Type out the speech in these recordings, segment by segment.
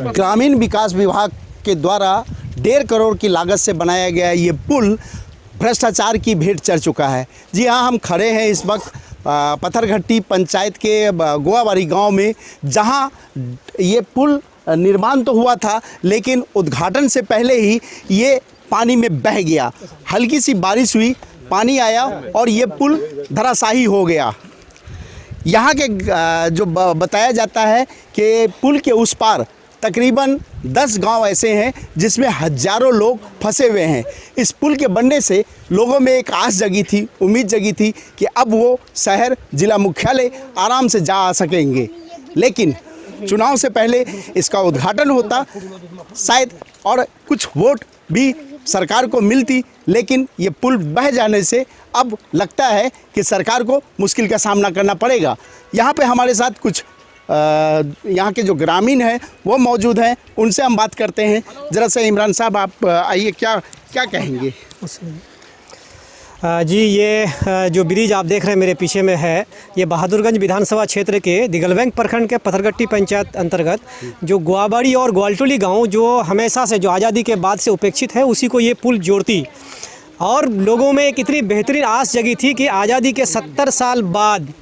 ग्रामीण विकास विभाग के द्वारा 1.5 करोड़ की लागत से बनाया गया ये पुल भ्रष्टाचार की भेंट चढ़ चुका है। जी हाँ, हम खड़े हैं इस वक्त पत्थरघट्टी पंचायत के गोवाबाड़ी गांव में, जहां ये पुल निर्माण तो हुआ था लेकिन उद्घाटन से पहले ही ये पानी में बह गया। हल्की सी बारिश हुई, पानी आया और ये पुल धराशायी हो गया। यहाँ के जो बताया जाता है कि पुल के उस पार तकरीबन 10 गांव ऐसे हैं जिसमें हज़ारों लोग फंसे हुए हैं। इस पुल के बनने से लोगों में एक आस जगी थी, उम्मीद जगी थी कि अब वो शहर जिला मुख्यालय आराम से जा आ सकेंगे, लेकिन चुनाव से पहले इसका उद्घाटन होता शायद और कुछ वोट भी सरकार को मिलती, लेकिन ये पुल बह जाने से अब लगता है कि सरकार को मुश्किल का सामना करना पड़ेगा। यहाँ पे हमारे साथ कुछ यहाँ के जो ग्रामीण हैं वो मौजूद हैं, उनसे हम बात करते हैं। ज़रा सा इमरान साहब आप आइए, क्या कहेंगे? जी, ये जो ब्रिज आप देख रहे हैं मेरे पीछे में है, ये बहादुरगंज विधानसभा क्षेत्र के दिगलबैंक प्रखंड के पत्थरघट्टी पंचायत अंतर्गत जो गोवाबाड़ी और ग्वालटोली गांव जो हमेशा से जो आज़ादी के बाद से उपेक्षित है, उसी को ये पुल जोड़ती। और लोगों में एक इतनी बेहतरीन आस जगी थी कि आज़ादी के 70 साल बाद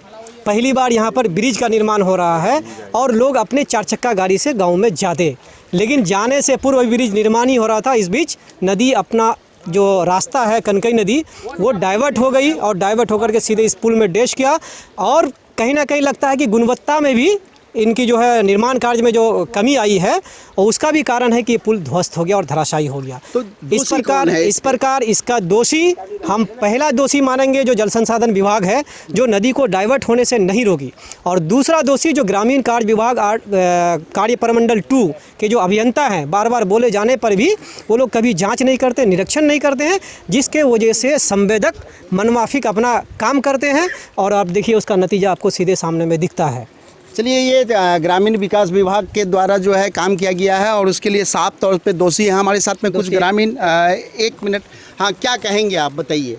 पहली बार यहाँ पर ब्रिज का निर्माण हो रहा है और लोग अपने 4 चक्का गाड़ी से गाँव में जाते, लेकिन जाने से पूर्व ब्रिज निर्माण ही हो रहा था। इस बीच नदी अपना जो रास्ता है कनकई नदी, वो डाइवर्ट हो गई और डाइवर्ट होकर के सीधे इस पुल में डैश किया। और कहीं ना कहीं लगता है कि गुणवत्ता में भी इनकी जो है निर्माण कार्य में जो कमी आई है, और उसका भी कारण है कि ये पुल ध्वस्त हो गया और धराशायी हो गया। तो इस प्रकार इसका दोषी हम पहला दोषी मानेंगे जो जल संसाधन विभाग है, जो नदी को डाइवर्ट होने से नहीं रोकी, और दूसरा दोषी जो ग्रामीण कार्य विभाग कार्य प्रमंडल 2 के जो अभियंता हैं, बार बार बोले जाने पर भी वो लोग कभी जाँच नहीं करते, निरीक्षण नहीं करते हैं, जिसके वजह से संवेदक मनमाफिक अपना काम करते हैं। और आप देखिए उसका नतीजा आपको सीधे सामने में दिखता है। चलिए, ये ग्रामीण विकास विभाग के द्वारा जो है काम किया गया है और उसके लिए साफ तौर पे दोषी है। हमारे साथ में कुछ ग्रामीण, 1 मिनट, हाँ, क्या कहेंगे आप, बताइए।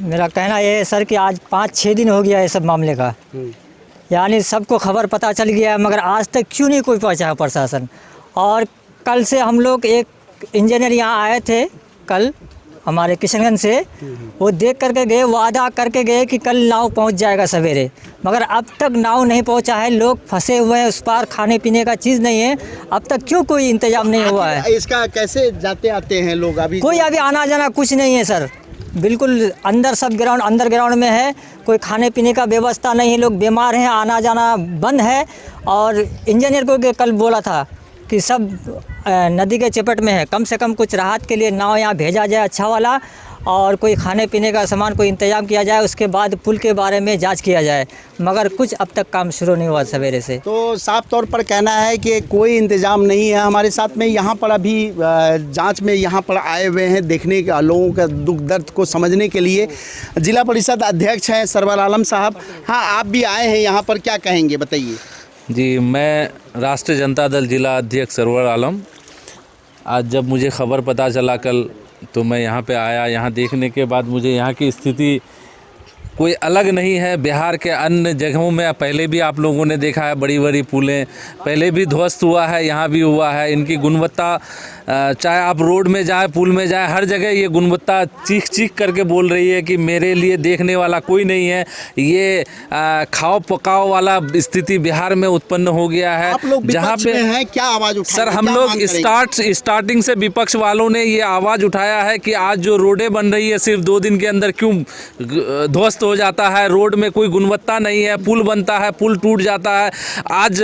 मेरा कहना ये है सर कि आज 5-6 दिन हो गया है सब मामले का, यानी सबको खबर पता चल गया है, मगर आज तक क्यों नहीं कोई पहुंचा प्रशासन। और कल से हम लोग एक इंजीनियर यहाँ आए थे कल हमारे किशनगंज से, वो देख करके गए, वादा करके गए कि कल नाव पहुंच जाएगा सवेरे, मगर अब तक नाव नहीं पहुंचा है। लोग फंसे हुए हैं उस पार, खाने पीने का चीज़ नहीं है, अब तक क्यों कोई इंतजाम नहीं हुआ है। इसका कैसे जाते आते हैं लोग? कोई अभी आना जाना कुछ नहीं है सर, बिल्कुल अंदर सब ग्राउंड अंडरग्राउंड में है, कोई खाने पीने का व्यवस्था नहीं है, लोग बीमार हैं, आना जाना बंद है। और इंजीनियर को कल बोला था कि सब नदी के चपेट में है, कम से कम कुछ राहत के लिए नाव यहाँ भेजा जाए अच्छा वाला, और कोई खाने पीने का सामान कोई इंतजाम किया जाए, उसके बाद पुल के बारे में जांच किया जाए, मगर कुछ अब तक काम शुरू नहीं हुआ सवेरे से। तो साफ तौर पर कहना है कि कोई इंतजाम नहीं है। हमारे साथ में यहाँ पर अभी जांच में यहाँ पर आए हुए हैं, देखने का लोगों का दुख दर्द को समझने के लिए जिला परिषद अध्यक्ष हैं सरवर आलम साहब। हाँ, आप भी आए हैं यहाँ पर, क्या कहेंगे, बताइए। जी, मैं राष्ट्रीय जनता दल जिला अध्यक्ष सरवर आलम। आज जब मुझे खबर पता चला कल, तो मैं यहाँ पे आया। यहाँ देखने के बाद मुझे यहाँ की स्थिति कोई अलग नहीं है। बिहार के अन्य जगहों में पहले भी आप लोगों ने देखा है, बड़ी बड़ी पुलें पहले भी ध्वस्त हुआ है, यहाँ भी हुआ है। इनकी गुणवत्ता, चाहे आप रोड में जाए, पुल में जाए, हर जगह ये गुणवत्ता चीख चीख करके बोल रही है कि मेरे लिए देखने वाला कोई नहीं है। ये खाओ पकाओ वाला स्थिति बिहार में उत्पन्न हो गया है। जहाँ पे हैं, क्या आवाज़ उठाएं? सर, हम लोग स्टार्टिंग से विपक्ष वालों ने ये आवाज़ उठाया है कि आज जो रोडें बन रही है सिर्फ 2 दिन के अंदर क्यों ध्वस्त हो जाता है, रोड में कोई गुणवत्ता नहीं है, पुल बनता है, पुल टूट जाता है। आज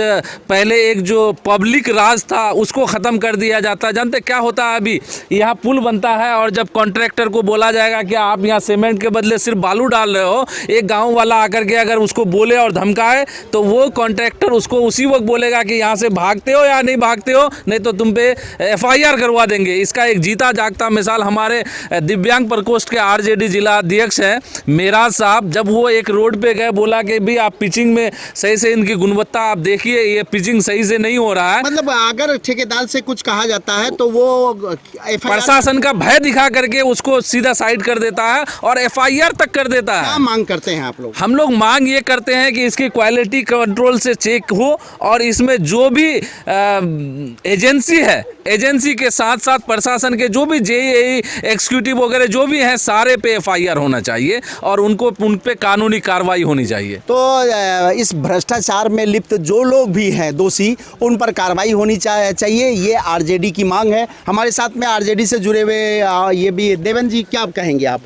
पहले एक जो पब्लिक राज था उसको ख़त्म कर दिया जाता है। जानते क्या होता है, अभी यहाँ पुल बनता है और जब कॉन्ट्रैक्टर को बोला जाएगा कि आप यहाँ सीमेंट के बदले सिर्फ बालू डाल रहे हो, एक गाँव वाला आकर के अगर उसको बोले और धमकाए, तो वो कॉन्ट्रैक्टर उसको उसी वक्त बोलेगा कि यहाँ से भागते हो या नहीं भागते हो, नहीं तो तुम पे FIR करवा देंगे। इसका एक जीता जागता मिसाल हमारे दिव्यांग प्रकोष्ठ के RJD जिला अध्यक्ष हैं मेराज साहब। साहब जब वो एक रोड पे गए, बोला कि भी आप पिचिंग में सही से इनकी गुणवत्ता आप देखिए, ये पिचिंग सही से नहीं हो रहा है। मतलब अगर ठेकेदार से कुछ कहा जाता है तो वो FIR प्रशासन का भय दिखा करके उसको सीधा साइड कर देता है और FIR तक कर देता क्या है। मांग करते हैं आप लोग? हम लोग मांग ये करते हैं कि इसकी क्वालिटी कंट्रोल से चेक हो और इसमें जो भी एजेंसी है, एजेंसी के साथ साथ प्रशासन के जो भी JEE एग्जीक्यूटिव वगैरह जो भी हैं, सारे पे FIR होना चाहिए और उन पे कानूनी कार्रवाई होनी चाहिए। तो इस भ्रष्टाचार में लिप्त जो लोग भी हैं दोषी, उन पर कार्रवाई होनी चाहिए, ये RJD की मांग है। हमारे साथ में RJD से जुड़े हुए ये भी देवेंद्र जी, क्या आप कहेंगे आप?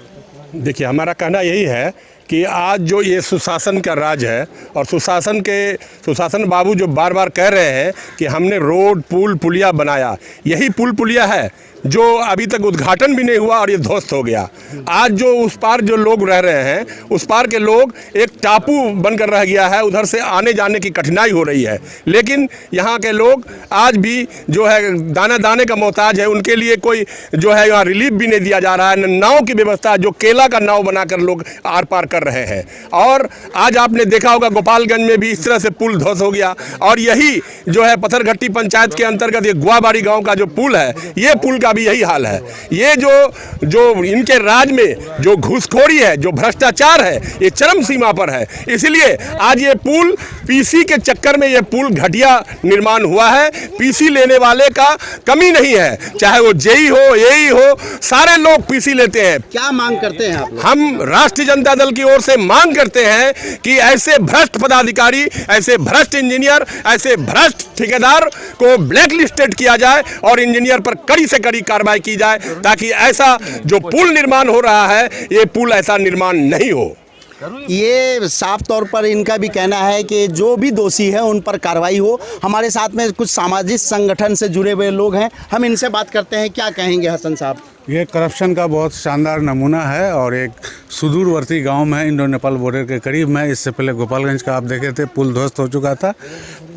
देखिए, हमारा कहना यही है कि आज जो ये सुशासन का राज है और सुशासन बाबू जो बार बार कह रहे हैं कि हमने रोड पुल पुलिया बनाया, यही पुल पुलिया है जो अभी तक उद्घाटन भी नहीं हुआ और ये ध्वस्त हो गया। आज जो उस पार जो लोग रह रहे हैं, उस पार के लोग एक टापू बनकर रह गया है, उधर से आने जाने की कठिनाई हो रही है। लेकिन यहाँ के लोग आज भी जो है दाना दाने का मोहताज है, उनके लिए कोई जो है यहाँ रिलीफ भी नहीं दिया जा रहा है। नाव की व्यवस्था, जो केला का नाव बनाकर लोग आर पार कर रहे हैं। और आज आपने देखा होगा गोपालगंज में भी इस तरह से पुल ध्वस्त हो गया। और यही जो है पत्थरघट्टी पंचायत के अंतर्गत ये गुआबाड़ी गाँव का जो पुल है, ये पुल का भी यही हाल है। ये जो इनके राज में जो घूसखोरी है, जो भ्रष्टाचार है, ये चरम सीमा पर है। इसलिए आज ये पुल PC के चक्कर में ये पुल घटिया निर्माण हुआ है। PC लेने वाले का कमी नहीं है, चाहे वो JEE हो, AE हो, सारे लोग PC लेते हैं। क्या मांग करते हैं आप लोग? हम राष्ट्रीय जनता दल की ओर से मांग करते हैं कि ऐसे भ्रष्ट पदाधिकारी, ऐसे भ्रष्ट इंजीनियर, ऐसे भ्रष्ट ठेकेदार को ब्लैक लिस्टेड किया जाए और इंजीनियर पर कड़ी से कड़ी कार्रवाई की जाए, ताकि ऐसा जो पुल निर्माण हो रहा है, ये पुल ऐसा निर्माण नहीं हो। ये साफ तौर पर इनका भी कहना है कि जो भी दोषी है उन पर कार्रवाई हो। हमारे साथ में कुछ सामाजिक संगठन से जुड़े हुए लोग हैं, हम इनसे बात करते हैं। क्या कहेंगे हसन साहब? ये करप्शन का बहुत शानदार नमूना है और एक सुदूरवर्ती गांव में इंडो नेपाल बॉर्डर के करीब में, इससे पहले गोपालगंज का आप देखे थे पुल ध्वस्त हो चुका था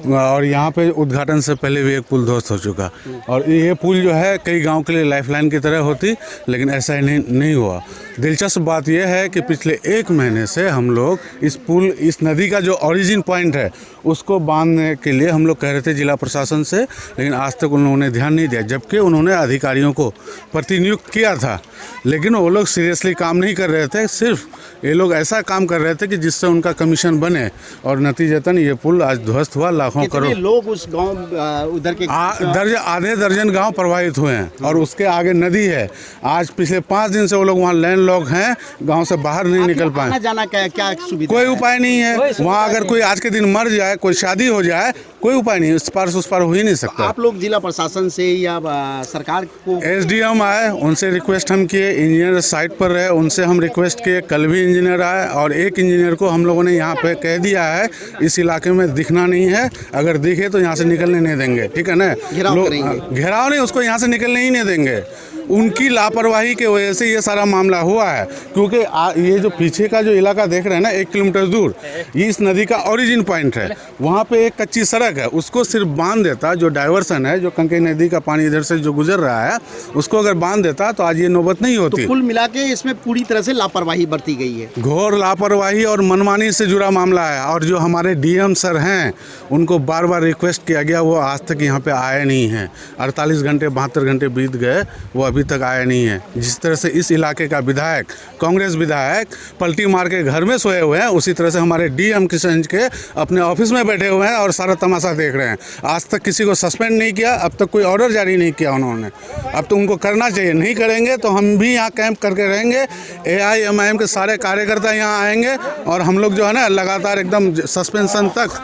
और यहाँ पे उद्घाटन से पहले भी एक पुल ध्वस्त हो चुका। और ये पुल जो है कई गांव के लिए लाइफलाइन की तरह होती, लेकिन ऐसा ही नहीं हुआ। दिलचस्प बात यह है कि पिछले 1 महीने से हम लोग इस नदी का जो ओरिजिन पॉइंट है उसको बांधने के लिए हम लोग कह रहे थे जिला प्रशासन से, लेकिन आज तक उन्होंने ध्यान नहीं दिया, जबकि उन्होंने अधिकारियों को प्रतिनियुक्त किया था, लेकिन वो लोग सीरियसली काम नहीं कर रहे थे। सिर्फ ये लोग ऐसा काम कर रहे थे कि जिससे उनका कमीशन बने और नतीजतन ये पुल आज ध्वस्त हुआ। लाखों करोड़ लोग उस गांव उधर के आधे दर्जन गांव प्रभावित हुए हैं और उसके आगे नदी है। आज पिछले 5 दिन से वो लोग वहाँ लैंडलॉक हैं, गांव से बाहर नहीं निकल पाए। आना जाना क्या सुविधा? कोई उपाय नहीं है वहाँ। अगर कोई आज के दिन मर जाए, कोई शादी हो जाए, कोई उपाय नहीं, उस पार हो ही नहीं सकता। आप लोग जिला प्रशासन से या सरकार को? SDM आए, उनसे रिक्वेस्ट हम किए, इंजीनियर साइट पर रहे, उनसे हम रिक्वेस्ट किए। कल भी इंजीनियर आए और एक इंजीनियर को हम लोगों ने यहाँ पे कह दिया है इस इलाके में दिखना नहीं है, अगर दिखे तो यहाँ से निकलने नहीं देंगे, ठीक है ना? घेराव नहीं, उसको यहाँ से निकलने ही नहीं देंगे। उनकी लापरवाही की वजह से ये सारा मामला हुआ है। क्योंकि ये जो पीछे का जो इलाका देख रहे हैं ना, 1 किलोमीटर दूर, ये इस नदी का ओरिजिन पॉइंट है। वहाँ पे एक कच्ची सड़क है, उसको सिर्फ बांध देता, जो डाइवर्सन है, जो कंकई नदी का पानी इधर से जो गुजर रहा है, उसको अगर बांध देता तो आज ये नौबत नहीं होती। तो कुल मिला के इसमें पूरी तरह से लापरवाही बरती गई है। घोर लापरवाही और मनमानी से जुड़ा मामला है। और जो हमारे DM सर हैं, उनको बार बार रिक्वेस्ट किया गया, वो आज तक यहाँ पे आए नहीं हैं। 48 घंटे 72 घंटे बीत गए, वो अभी तक आया नहीं है। जिस तरह से इस इलाके का विधायक, कांग्रेस विधायक पलटी मार के घर में सोए हुए हैं, उसी तरह से हमारे DM किशनगंज के अपने ऑफिस में बैठे हुए हैं और सारा तमाशा देख रहे हैं। आज तक किसी को सस्पेंड नहीं किया, अब तक कोई ऑर्डर जारी नहीं किया उन्होंने। अब तो उनको करना चाहिए, नहीं करेंगे तो हम भी यहाँ कैंप करके रहेंगे। AIMIM के सारे कार्यकर्ता यहाँ आएंगे और हम लोग जो है ना लगातार एकदम सस्पेंशन तक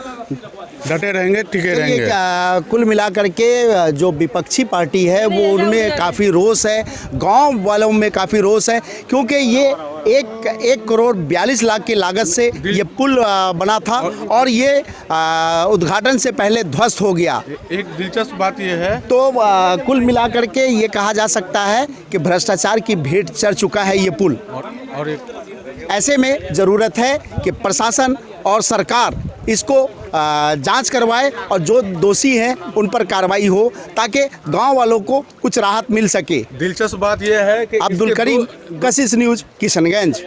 डटे रहेंगे, टिके रहेंगे। कुल मिलाकर के जो विपक्षी पार्टी है वो उनमें काफ़ी रोष है, गांव वालों में काफ़ी रोष है, क्योंकि ये 1 करोड़ 42 लाख की लागत से ये पुल बना था और ये उद्घाटन से पहले ध्वस्त हो गया। एक दिलचस्प बात ये है, तो कुल मिलाकर के ये कहा जा सकता है कि भ्रष्टाचार की भेंट चढ़ चुका है ये पुल। और एक ऐसे में ज़रूरत है कि प्रशासन और सरकार इसको जांच करवाए और जो दोषी हैं उन पर कार्रवाई हो, ताकि गांव वालों को कुछ राहत मिल सके। दिलचस्प बात यह है कि अब्दुल करीम, कशिश न्यूज़, किशनगंज।